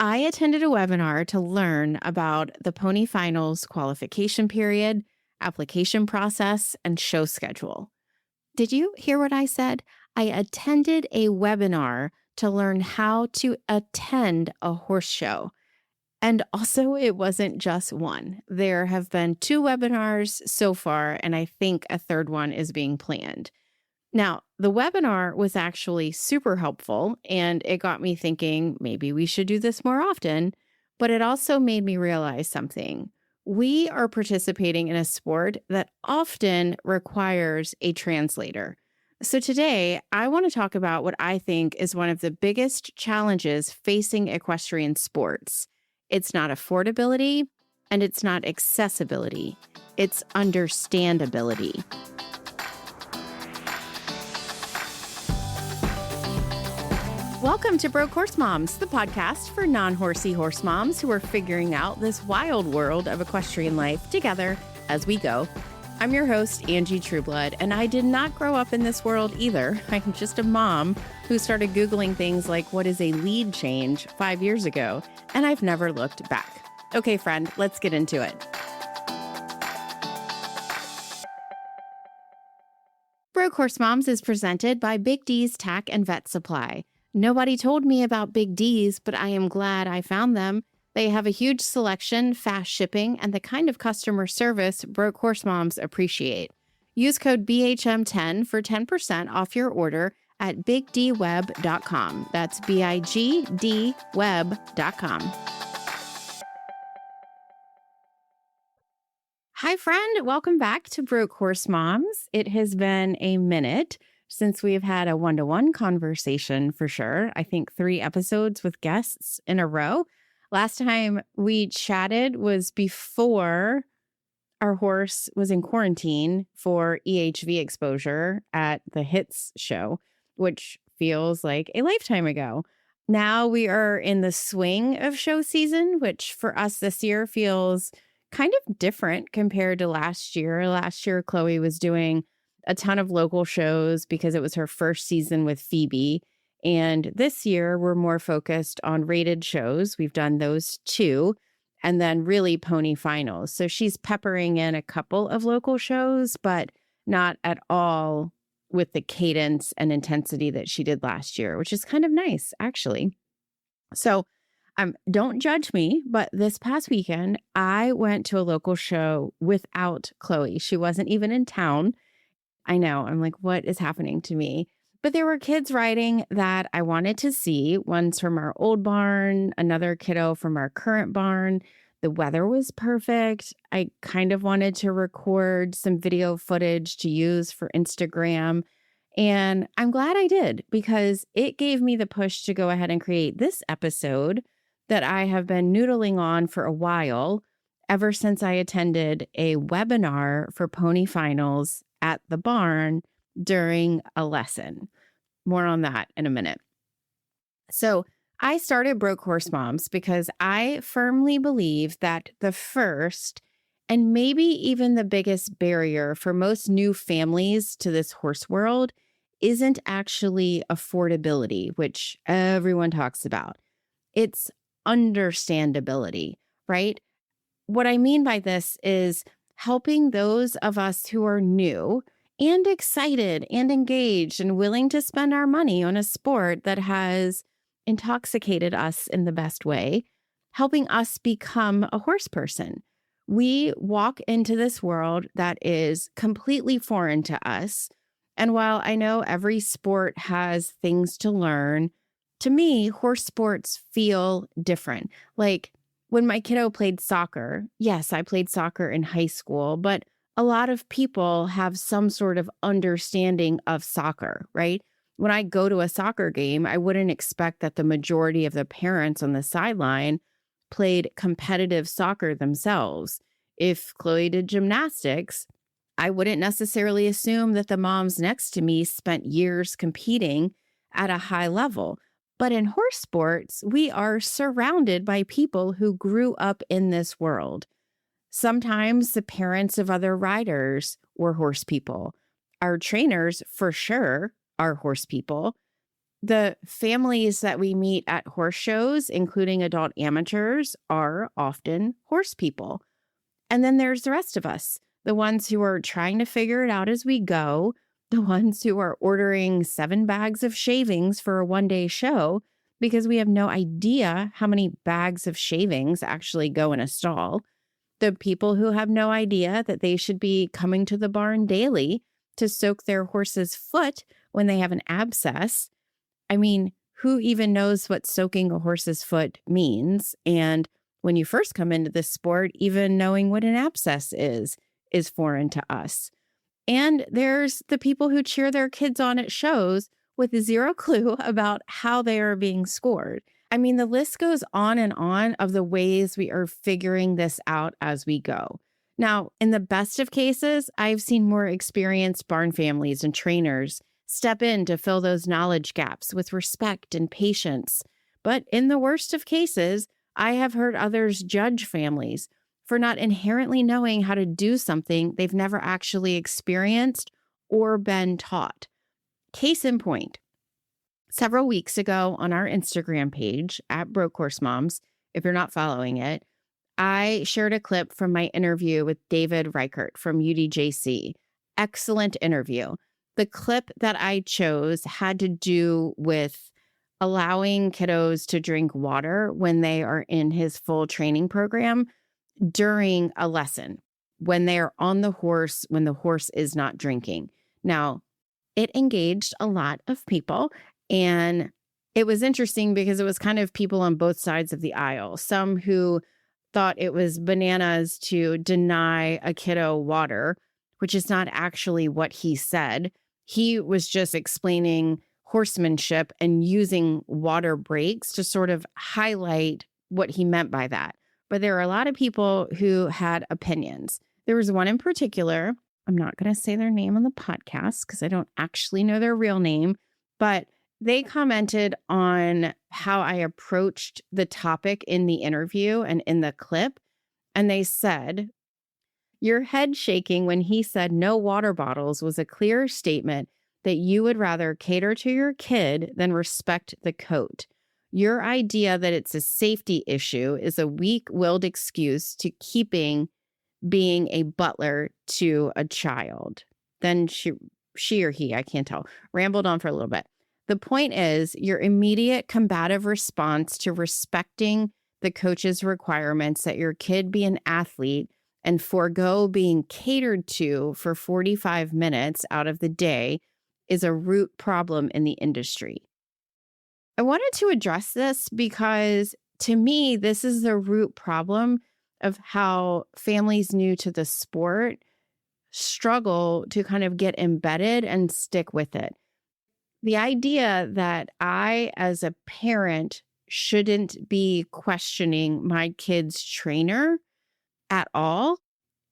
I attended a webinar to learn about the pony finals qualification period, application process, and show schedule. Did you hear what I said? I attended a webinar to learn how to attend a horse show. And also, it wasn't just one. There have been 2 webinars so far, and I think a third one is being planned. Now, the webinar was actually super helpful, and it got me thinking maybe we should do this more often, but it also made me realize something. We are participating in a sport that often requires a translator. So today, I want to talk about what I think is one of the biggest challenges facing equestrian sports. It's not affordability, and it's not accessibility. It's understandability. Welcome to Broke Horse Moms, the podcast for non-horsey horse moms who are figuring out this wild world of equestrian life together as we go. I'm your host, Angie Trueblood, and I did not grow up in this world either. I'm just a mom who started Googling things like what is a lead change 5 years ago, and I've never looked back. Okay, friend, let's get into it. Broke Horse Moms is presented by Big D's Tack and Vet Supply. Nobody told me about Big D's, but I am glad I found them. They have a huge selection, fast shipping, and the kind of customer service Broke Horse Moms appreciate. Use code BHM10 for 10% off your order at bigdweb.com. That's BIGDweb.com. Hi, friend. Welcome back to Broke Horse Moms. It has been a minute since we've had a one-to-one conversation for sure. I think 3 episodes with guests in a row. Last time we chatted was before our horse was in quarantine for EHV exposure at the HITS show, which feels like a lifetime ago. Now we are in the swing of show season, which for us this year feels kind of different compared to last year. Last year, Chloe was doing a ton of local shows because it was her first season with Phoebe. And this year, we're more focused on rated shows. We've done those 2, and then really pony finals. So she's peppering in a couple of local shows, but not at all with the cadence and intensity that she did last year, which is kind of nice, actually. So don't judge me, but this past weekend, I went to a local show without Chloe. She wasn't even in town. I know. I'm like, what is happening to me? But there were kids riding that I wanted to see. One's from our old barn, another kiddo from our current barn. The weather was perfect. I kind of wanted to record some video footage to use for Instagram. And I'm glad I did because it gave me the push to go ahead and create this episode that I have been noodling on for a while, ever since I attended a webinar for pony finals at the barn during a lesson. More on that in a minute. So I started Broke Horse Moms because I firmly believe that the first and maybe even the biggest barrier for most new families to this horse world isn't actually affordability, which everyone talks about. It's understandability, right? What I mean by this is helping those of us who are new and excited and engaged and willing to spend our money on a sport that has intoxicated us in the best way, helping us become a horse person. We walk into this world that is completely foreign to us. And while I know every sport has things to learn, to me, horse sports feel different. Like when my kiddo played soccer, yes, I played soccer in high school, but a lot of people have some sort of understanding of soccer, right? When I go to a soccer game, I wouldn't expect that the majority of the parents on the sideline played competitive soccer themselves. If Chloe did gymnastics, I wouldn't necessarily assume that the moms next to me spent years competing at a high level. But in horse sports, we are surrounded by people who grew up in this world. Sometimes the parents of other riders were horse people. Our trainers, for sure, are horse people. The families that we meet at horse shows, including adult amateurs, are often horse people. And then there's the rest of us, the ones who are trying to figure it out as we go, the ones who are ordering 7 bags of shavings for a one-day show because we have no idea how many bags of shavings actually go in a stall. The people who have no idea that they should be coming to the barn daily to soak their horse's foot when they have an abscess. I mean, who even knows what soaking a horse's foot means? And when you first come into this sport, even knowing what an abscess is foreign to us. And there's the people who cheer their kids on at shows with zero clue about how they are being scored. I mean, the list goes on and on of the ways we are figuring this out as we go. Now, in the best of cases, I've seen more experienced barn families and trainers step in to fill those knowledge gaps with respect and patience. But in the worst of cases, I have heard others judge families for not inherently knowing how to do something they've never actually experienced or been taught. Case in point, several weeks ago on our Instagram page at Broke Horse Moms, if you're not following it, I shared a clip from my interview with David Reichert from UDJC. Excellent interview. The clip that I chose had to do with allowing kiddos to drink water when they are in his full training program during a lesson, when they are on the horse, when the horse is not drinking. Now, it engaged a lot of people, and it was interesting because it was kind of people on both sides of the aisle. Some who thought it was bananas to deny a kiddo water, which is not actually what he said. He was just explaining horsemanship and using water breaks to sort of highlight what he meant by that. But there are a lot of people who had opinions. There was one in particular. I'm not going to say their name on the podcast because I don't actually know their real name, but they commented on how I approached the topic in the interview and in the clip. And they said, your head shaking when he said no water bottles was a clear statement that you would rather cater to your kid than respect the coat. Your idea that it's a safety issue is a weak-willed excuse to keeping being a butler to a child. Then she or he, I can't tell, rambled on for a little bit. The point is your immediate combative response to respecting the coach's requirements that your kid be an athlete and forego being catered to for 45 minutes out of the day is a root problem in the industry. I wanted to address this because to me, this is the root problem of how families new to the sport struggle to kind of get embedded and stick with it. The idea that I, as a parent, shouldn't be questioning my kid's trainer at all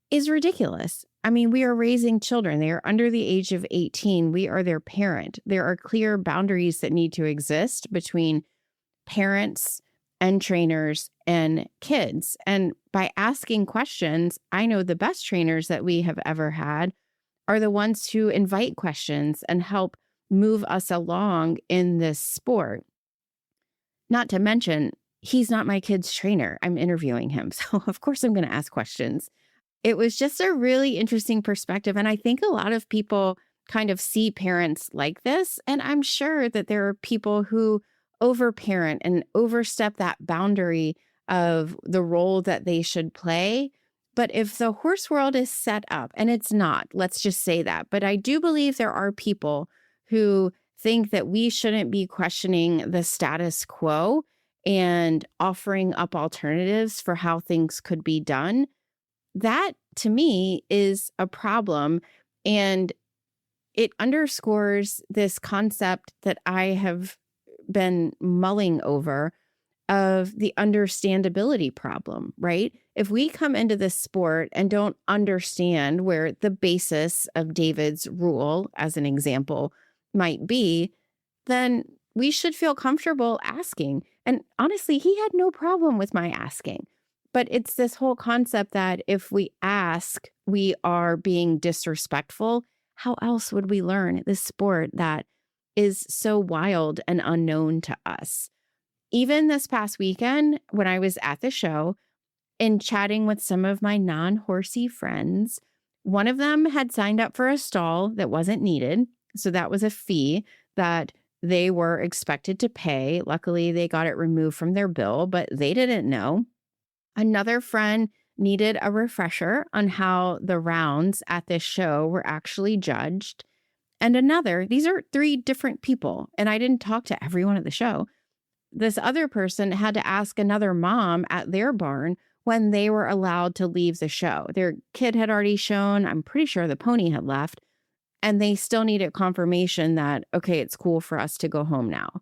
is ridiculous. I mean, we are raising children. They are under the age of 18. We are their parent. There are clear boundaries that need to exist between parents and trainers and kids. And by asking questions, I know the best trainers that we have ever had are the ones who invite questions and help move us along in this sport. Not to mention, he's not my kid's trainer. I'm interviewing him. So of course I'm going to ask questions. It was just a really interesting perspective. And I think a lot of people kind of see parents like this. And I'm sure that there are people who overparent and overstep that boundary of the role that they should play. But if the horse world is set up, and it's not, let's just say that. But I do believe there are people who think that we shouldn't be questioning the status quo and offering up alternatives for how things could be done. That, to me, is a problem. And it underscores this concept that I have been mulling over of the understandability problem, right? If we come into this sport and don't understand where the basis of David's rule, as an example, might be, then we should feel comfortable asking. And honestly, he had no problem with my asking. But it's this whole concept that if we ask, we are being disrespectful. How else would we learn this sport that is so wild and unknown to us. Even this past weekend, when I was at the show and chatting with some of my non-horsey friends, one of them had signed up for a stall that wasn't needed. So that was a fee that they were expected to pay. Luckily, they got it removed from their bill, but they didn't know. Another friend needed a refresher on how the rounds at this show were actually judged. And another, these are three different people, and I didn't talk to everyone at the show. This other person had to ask another mom at their barn when they were allowed to leave the show. Their kid had already shown, I'm pretty sure the pony had left, and they still needed confirmation that, okay, it's cool for us to go home now.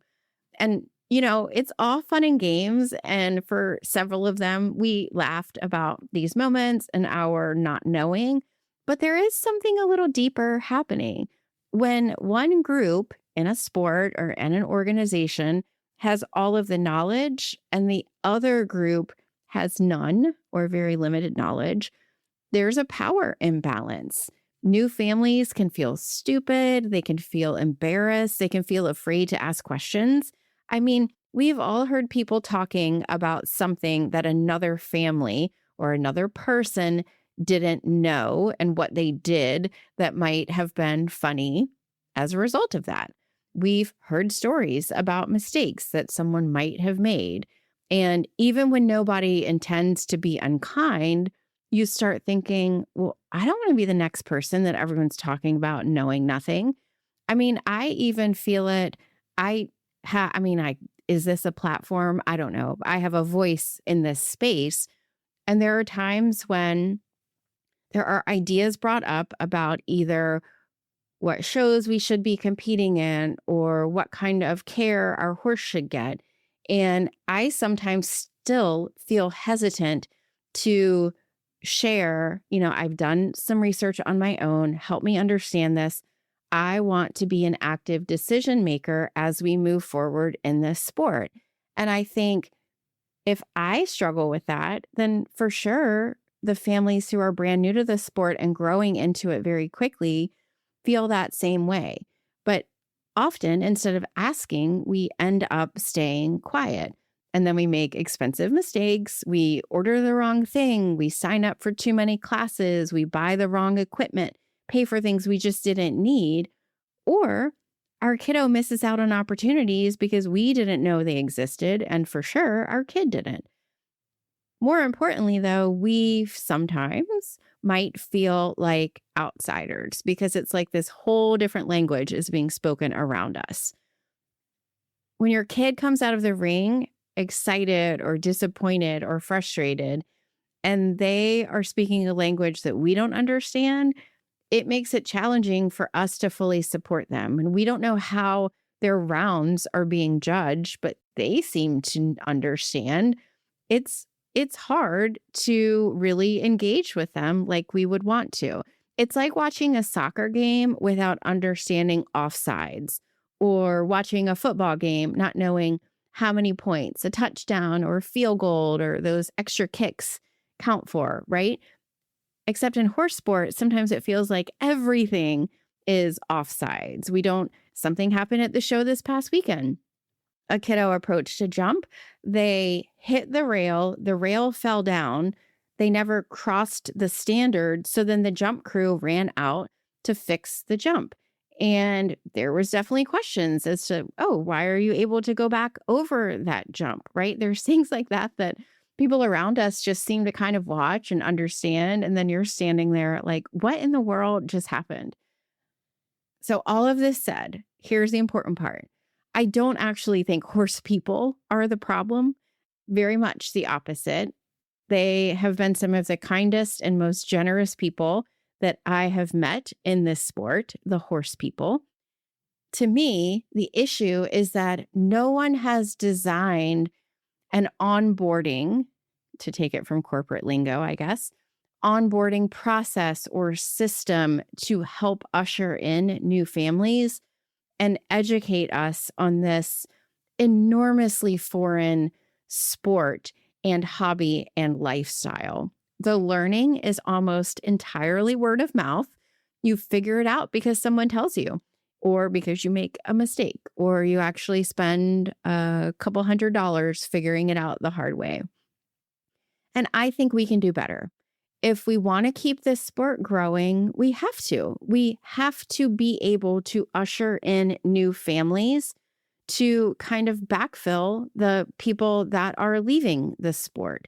And, it's all fun and games. And for several of them, we laughed about these moments and our not knowing. But there is something a little deeper happening. When one group in a sport or in an organization has all of the knowledge and the other group has none or very limited knowledge, there's a power imbalance. New families can feel stupid. They can feel embarrassed. They can feel afraid to ask questions. I mean, we've all heard people talking about something that another family or another person didn't know and what they did that might have been funny as a result of that. We've heard stories about mistakes that someone might have made. And even when nobody intends to be unkind, you start thinking, well, I don't want to be the next person that everyone's talking about knowing nothing. I mean, I even feel it. Is this a platform? I don't know. I have a voice in this space. And there are times when there are ideas brought up about either what shows we should be competing in or what kind of care our horse should get. And I sometimes still feel hesitant to share, I've done some research on my own, help me understand this. I want to be an active decision maker as we move forward in this sport. And I think if I struggle with that, then for sure, the families who are brand new to the sport and growing into it very quickly feel that same way. But often, instead of asking, we end up staying quiet. And then we make expensive mistakes. We order the wrong thing. We sign up for too many classes. We buy the wrong equipment, pay for things we just didn't need. Or our kiddo misses out on opportunities because we didn't know they existed. And for sure, our kid didn't. More importantly, though, we sometimes might feel like outsiders because it's like this whole different language is being spoken around us. When your kid comes out of the ring excited or disappointed or frustrated, and they are speaking a language that we don't understand, it makes it challenging for us to fully support them. And we don't know how their rounds are being judged, but they seem to understand. It's hard to really engage with them like we would want to. It's like watching a soccer game without understanding offsides, or watching a football game not knowing how many points a touchdown or a field goal or those extra kicks count for, right? Except in horse sport, sometimes it feels like everything is offsides. Something happened at the show this past weekend. A kiddo approached a jump. They hit the rail fell down. They never crossed the standard. So then the jump crew ran out to fix the jump. And there was definitely questions as to, why are you able to go back over that jump, right? There's things like that people around us just seem to kind of watch and understand. And then you're standing there like, what in the world just happened? So all of this said, here's the important part. I don't actually think horse people are the problem. Very much the opposite. They have been some of the kindest and most generous people that I have met in this sport, the horse people. To me, the issue is that no one has designed an onboarding, to take it from corporate lingo, I guess, onboarding process or system to help usher in new families and educate us on this enormously foreign sport and hobby and lifestyle. The learning is almost entirely word of mouth. You figure it out because someone tells you. or because you make a mistake, or you actually spend a couple $100 figuring it out the hard way. And I think we can do better. If we want to keep this sport growing, we have to. We have to be able to usher in new families to kind of backfill the people that are leaving the sport.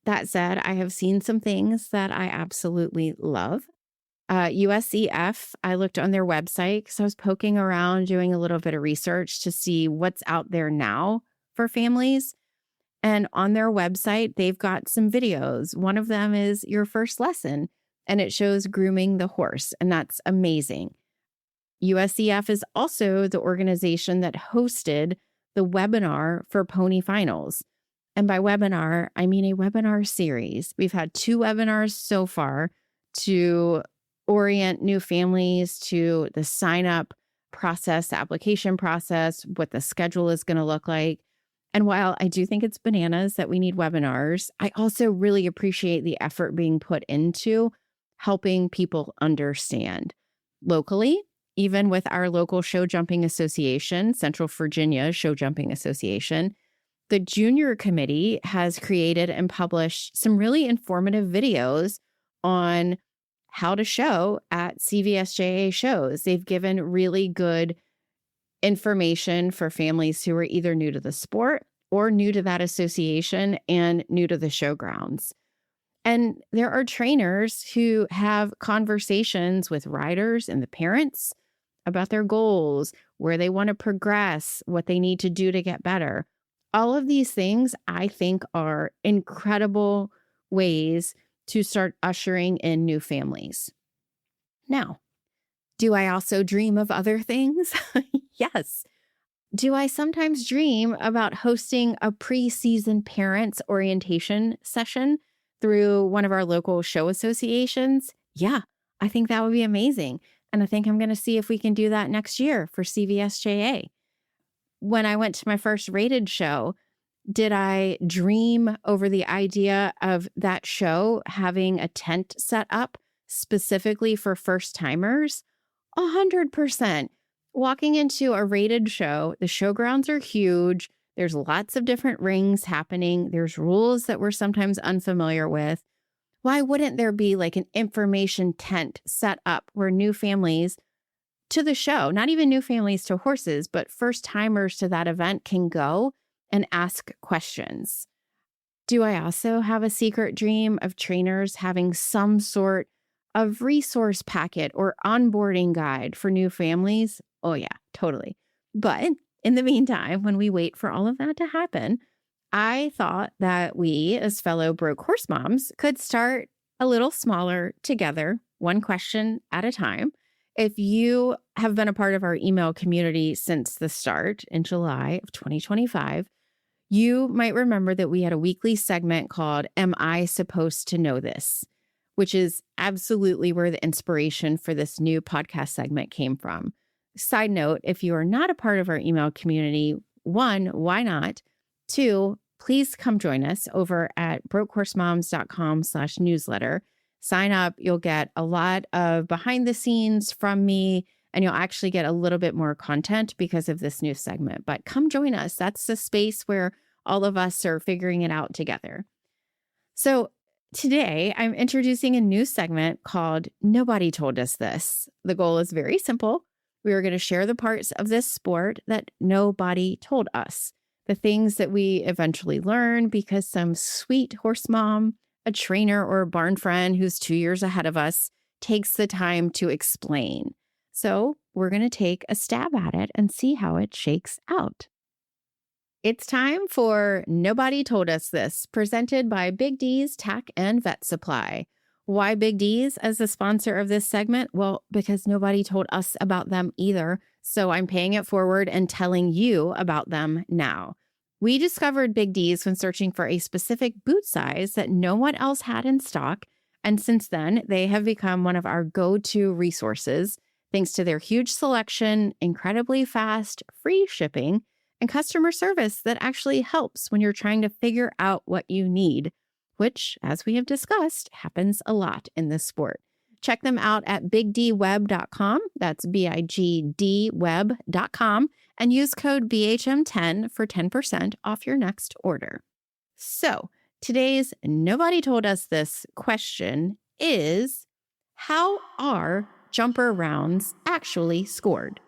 That said, I have seen some things that I absolutely love. USEF, I looked on their website because I was poking around doing a little bit of research to see what's out there now for families. And on their website, they've got some videos. One of them is your first lesson, and it shows grooming the horse, and that's amazing. USEF is also the organization that hosted the webinar for Pony Finals. And by webinar, I mean a webinar series. We've had 2 webinars so far to orient new families to the sign-up process, the application process, what the schedule is going to look like. And while I do think it's bananas that we need webinars, I also really appreciate the effort being put into helping people understand. Locally, even with our local show jumping association, Central Virginia Show Jumping Association, the junior committee has created and published some really informative videos on how to show at CVSJA shows. They've given really good information for families who are either new to the sport or new to that association and new to the showgrounds. And there are trainers who have conversations with riders and the parents about their goals, where they want to progress, what they need to do to get better. All of these things, I think, are incredible ways to start ushering in new families. Now, do I also dream of other things? Yes. Do I sometimes dream about hosting a preseason parents orientation session through one of our local show associations? Yeah, I think that would be amazing. And I think I'm going to see if we can do that next year for CVSJA. When I went to my first rated show, did I dream over the idea of that show having a tent set up specifically for first timers? 100%. Walking into a rated show, the showgrounds are huge. There's lots of different rings happening. There's rules that we're sometimes unfamiliar with. Why wouldn't there be like an information tent set up where new families to the show, not even new families to horses, but first timers to that event can go and ask questions? Do I also have a secret dream of trainers having some sort of resource packet or onboarding guide for new families? Oh yeah, totally. But in the meantime, when we wait for all of that to happen, I thought that we, as fellow broke horse moms, could start a little smaller together, one question at a time. If you have been a part of our email community since the start in July of 2025, you might remember that we had a weekly segment called Am I Supposed to Know This?, which is absolutely where the inspiration for this new podcast segment came from. Side note, if you are not a part of our email community, 1, why not? 2, please come join us over at brokehorsemoms.com/newsletter. Sign up. You'll get a lot of behind the scenes from me, and you'll actually get a little bit more content because of this new segment. But come join us. That's the space where all of us are figuring it out together. So today, I'm introducing a new segment called Nobody Told Us This. The goal is very simple. We are going to share the parts of this sport that nobody told us, the things that we eventually learn because some sweet horse mom, a trainer, or a barn friend who's 2 years ahead of us takes the time to explain. So we're going to take a stab at it and see how it shakes out. It's time for Nobody Told Us This, presented by Big D's Tack and Vet Supply. Why Big D's as the sponsor of this segment? Well, because nobody told us about them either, so I'm paying it forward and telling you about them now. We discovered Big D's when searching for a specific boot size that no one else had in stock, and since then, they have become one of our go-to resources, thanks to their huge selection, incredibly fast, free shipping, and customer service that actually helps when you're trying to figure out what you need, which, as we have discussed, happens a lot in this sport. check them out at bigdweb.com. That's bigdweb.com, and use code BHM10 for 10% off your next order. So today's Nobody Told Us This question is, how are jumper rounds actually scored?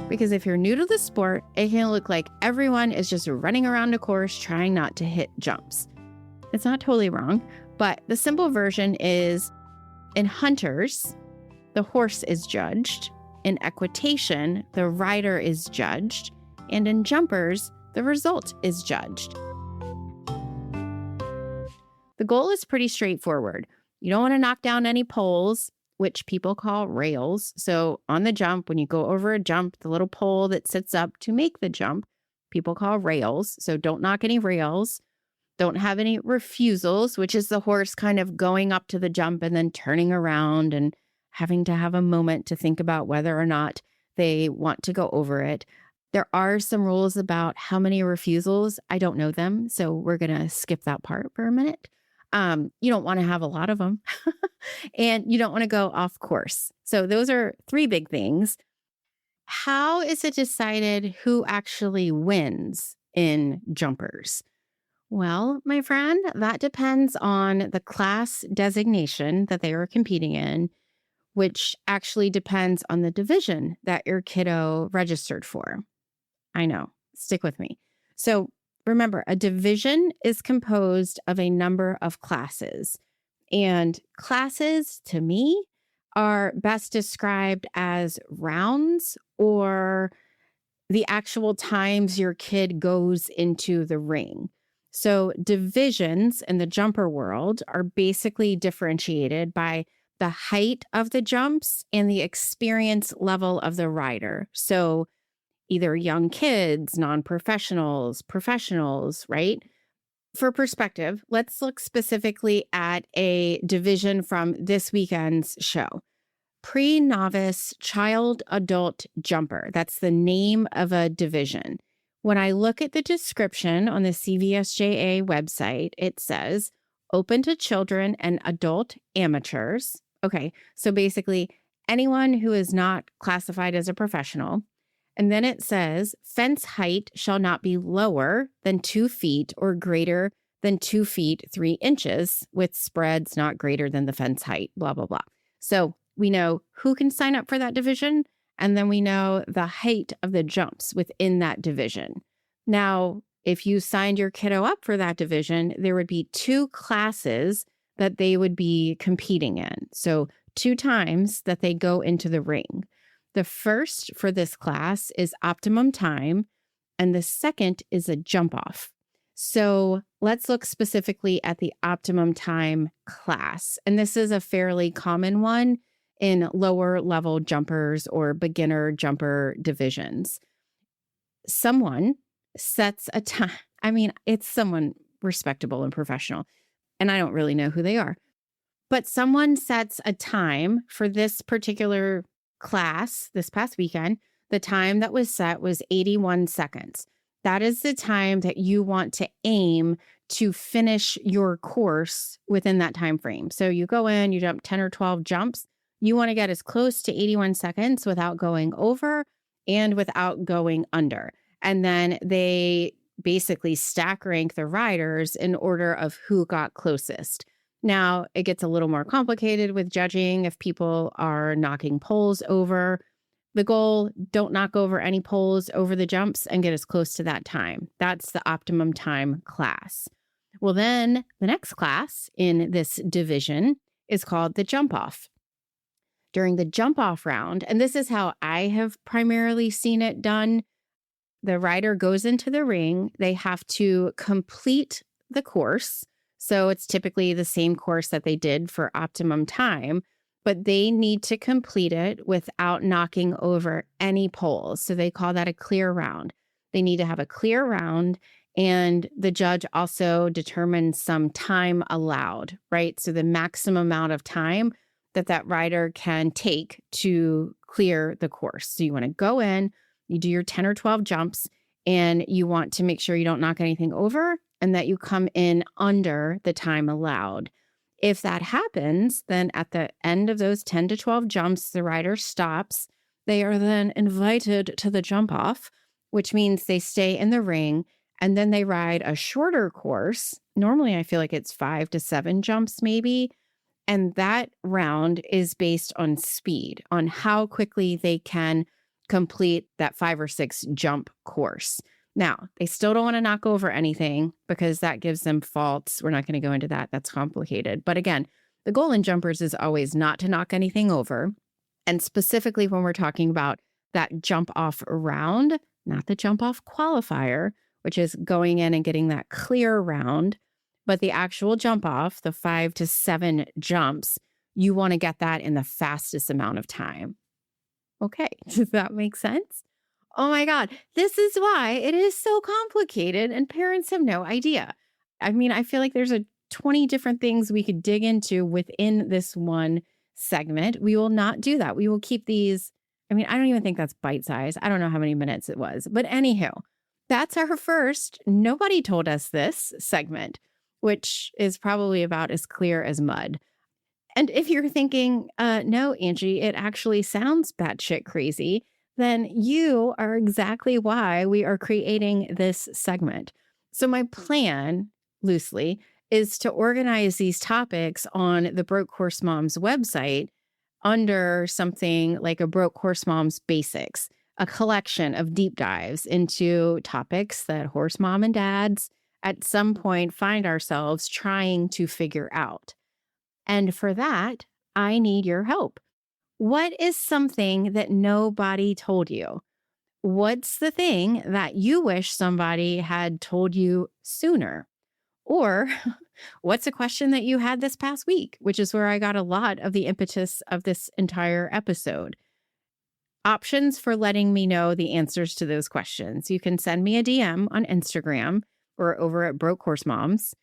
Because if you're new to the sport, it can look like everyone is just running around a course trying not to hit jumps. It's not totally wrong, but the simple version is, in hunters, the horse is judged. In equitation, the rider is judged. And in jumpers, the result is judged. The goal is pretty straightforward. You don't want to knock down any poles, which people call rails. So on the jump, when you go over a jump, the little pole that sits up to make the jump, people call rails. So don't knock any rails. Don't have any refusals, which is the horse kind of going up to the jump and then turning around and having to have a moment to think about whether or not they want to go over it. There are some rules about how many refusals. I don't know them, so we're going to skip that part for a minute. You don't want to have a lot of them, and you don't want to go off course. So those are three big things. How is it decided who actually wins in jumpers? Well, my friend, that depends on the class designation that they are competing in, which actually depends on the division that your kiddo registered for. I know, stick with me. So remember, a division is composed of a number of classes. And classes, to me, are best described as rounds or the actual times your kid goes into the ring. So divisions in the jumper world are basically differentiated by the height of the jumps and the experience level of the rider. So either young kids, non-professionals, professionals, right? For perspective, let's look specifically at a division from this weekend's show. Pre-novice child adult jumper. That's the name of a division. When I look at the description on the CVSJA website, it says open to children and adult amateurs. Okay, so basically anyone who is not classified as a professional. And then it says fence height shall not be lower than 2 feet or greater than 2 feet 3 inches with spreads not greater than the fence height, blah, blah, blah. So we know who can sign up for that division, and then we know the height of the jumps within that division. Now, if you signed your kiddo up for that division, there would be 2 classes that they would be competing in. So 2 times that they go into the ring. The first for this class is optimum time, and the second is a jump off. So let's look specifically at the optimum time class. And this is a fairly common one in lower level jumpers or beginner jumper divisions. Someone sets a time. I mean, it's someone respectable and professional, and I don't really know who they are. But someone sets a time for this particular class this past weekend. The time that was set was 81 seconds. That is the time that you want to aim to finish your course within that time frame. So you go in, you jump 10 or 12 jumps. You want to get as close to 81 seconds without going over and without going under. And then they basically stack rank the riders in order of who got closest. Now, it gets a little more complicated with judging if people are knocking poles over. The goal, don't knock over any poles over the jumps and get as close to that time. That's the optimum time class. Well, then the next class in this division is called the jump off. During the jump off round, and this is how I have primarily seen it done, the rider goes into the ring. They have to complete the course. So it's typically the same course that they did for optimum time, but they need to complete it without knocking over any poles. So they call that a clear round. They need to have a clear round, and the judge also determines some time allowed, right? So the maximum amount of time that rider can take to clear the course. So you want to go in, you do your 10 or 12 jumps, and you want to make sure you don't knock anything over and that you come in under the time allowed. If that happens, then at the end of those 10 to 12 jumps, the rider stops. They are then invited to the jump off, which means they stay in the ring and then they ride a shorter course. Normally, I feel like it's 5 to 7 jumps, maybe. And that round is based on speed, on how quickly they can complete that 5 or 6 jump course. Now, they still don't want to knock over anything because that gives them faults. We're not going to go into that. That's complicated. But again, the goal in jumpers is always not to knock anything over. And specifically when we're talking about that jump off round, not the jump off qualifier, which is going in and getting that clear round, but the actual jump off, the 5 to 7 jumps, you want to get that in the fastest amount of time. Okay, does that make sense? Oh my God, this is why it is so complicated and parents have no idea. I mean, I feel like there's 20 different things we could dig into within this one segment. We will not do that. We will keep these. I mean, I don't even think that's bite size. I don't know how many minutes it was. But anywho, that's our first Nobody Told Us This segment, which is probably about as clear as mud. And if you're thinking, no, Angie, it actually sounds batshit crazy, then you are exactly why we are creating this segment. So my plan, loosely, is to organize these topics on the Broke Horse Moms website under something like a Broke Horse Moms Basics, a collection of deep dives into topics that horse mom and dads at some point find ourselves trying to figure out. And for that, I need your help. What is something that nobody told you? What's the thing that you wish somebody had told you sooner? Or what's a question that you had this past week, which is where I got a lot of the impetus of this entire episode. Options for letting me know the answers to those questions. You can send me a DM on Instagram or over at Broke Horse Moms.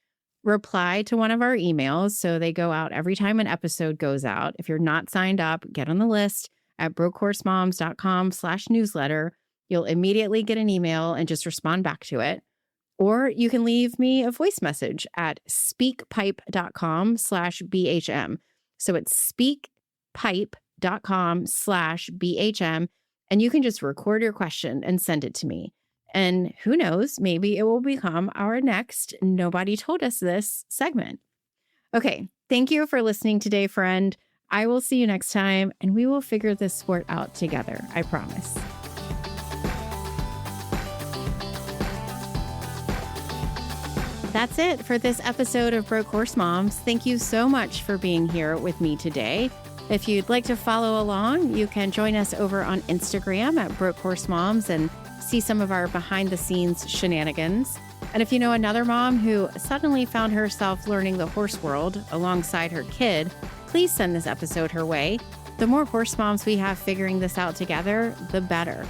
Reply to one of our emails so they go out every time an episode goes out. If you're not signed up, get on the list at brokehorsemoms.com/newsletter. You'll immediately get an email and just respond back to it. Or you can leave me a voice message at speakpipe.com/BHM. So it's speakpipe.com/BHM. And you can just record your question and send it to me. And who knows, maybe it will become our next Nobody Told Us This segment. Okay, thank you for listening today, friend. I will see you next time, and we will figure this sport out together, I promise. That's it for this episode of Broke Horse Moms. Thank you so much for being here with me today. If you'd like to follow along, you can join us over on Instagram at Broke Horse Moms and see some of our behind-the-scenes shenanigans. And if you know another mom who suddenly found herself learning the horse world alongside her kid, please send this episode her way. The more horse moms we have figuring this out together, the better.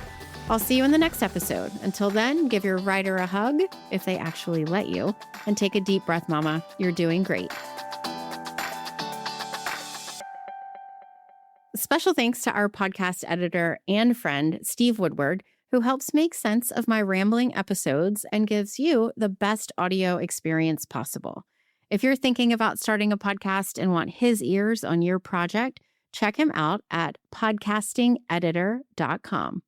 I'll see you in the next episode. Until then, give your rider a hug, if they actually let you, and take a deep breath, mama. You're doing great. Special thanks to our podcast editor and friend, Steve Woodward, who helps make sense of my rambling episodes and gives you the best audio experience possible. If you're thinking about starting a podcast and want his ears on your project, check him out at podcastingeditor.com.